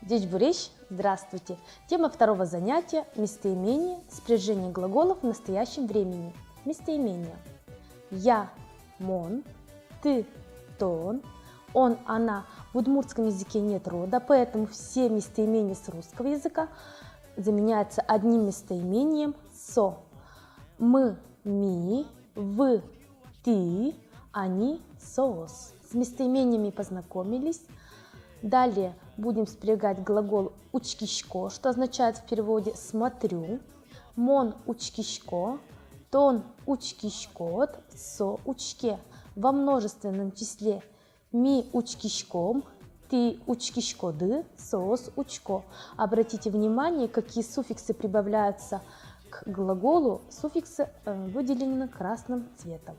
Дечбурещ, здравствуйте! Тема второго занятия – местоимение, спряжение глаголов в настоящем времени. Местоимения. Я, мон, ты, тон, он, она. В удмуртском языке нет рода, поэтому все местоимения с русского языка заменяются одним местоимением со. Мы, ми, вы, ты, они, соос. С местоимениями познакомились. Далее будем спрягать глагол учкишко, что означает в переводе «смотрю». Мон учкишко, тон учкишкот, со учке. Во множественном числе ми учкишком, ты учкишкоды, соос учко. Обратите внимание, какие суффиксы прибавляются к глаголу. Суффиксы выделены красным цветом.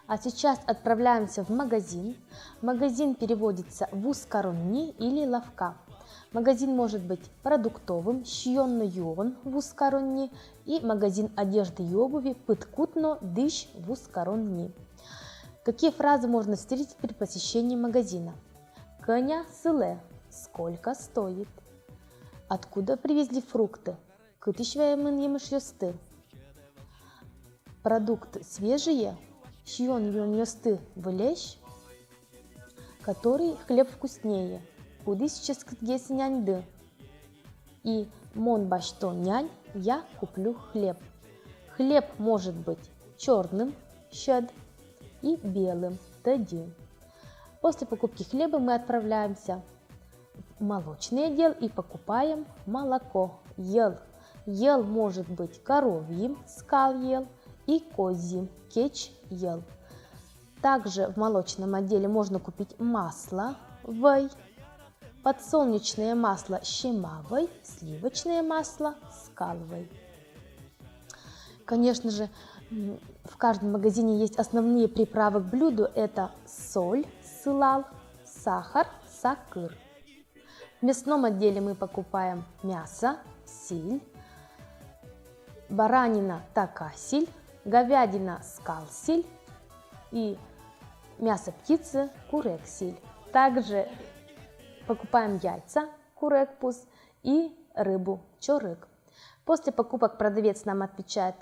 А сейчас отправляемся в магазин. Магазин переводится в ускоронни или лавка. Магазин может быть продуктовым, щьонно-юон в ускоронни, и магазин одежды и обуви пыткутно дыш в ускоронни. Какие фразы можно встретить при посещении магазина? Коня сыле. Сколько стоит? Откуда привезли фрукты? Кытышвеемын емыш-ёсты. Продукты свежие? Чьон ёсты влещ, который хлеб вкуснее, кудыс ческгес няньды. И мон башто нянь, я куплю хлеб. Хлеб может быть черным, щед, и белым, тади. После покупки хлеба мы отправляемся в молочный отдел и покупаем молоко. Ел. Ел может быть коровьим, скал ел, и козьим, кеч ел. Также в молочном отделе можно купить масло вэй, подсолнечное масло щемавой, сливочное масло скалвой. Конечно же, в каждом магазине есть основные приправы к блюду. Это соль, сылал, сахар, сакыр. В мясном отделе мы покупаем мясо, силь, баранина такасиль, говядина скалсиль и мясо птицы курексиль. Также покупаем яйца курекпус и рыбу чорык. После покупок продавец нам отвечает: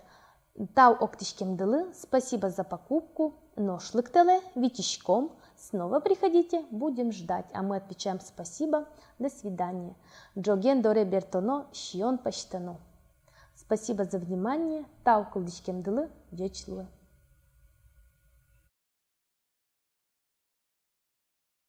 тау октишкем дылы, спасибо за покупку, но шлыктеле витишком, снова приходите, будем ждать. А мы отвечаем: спасибо, до свидания. Джоген доре бертоно щион почтано. Спасибо за внимание. Тау кылдышкем дылы, вечлуы.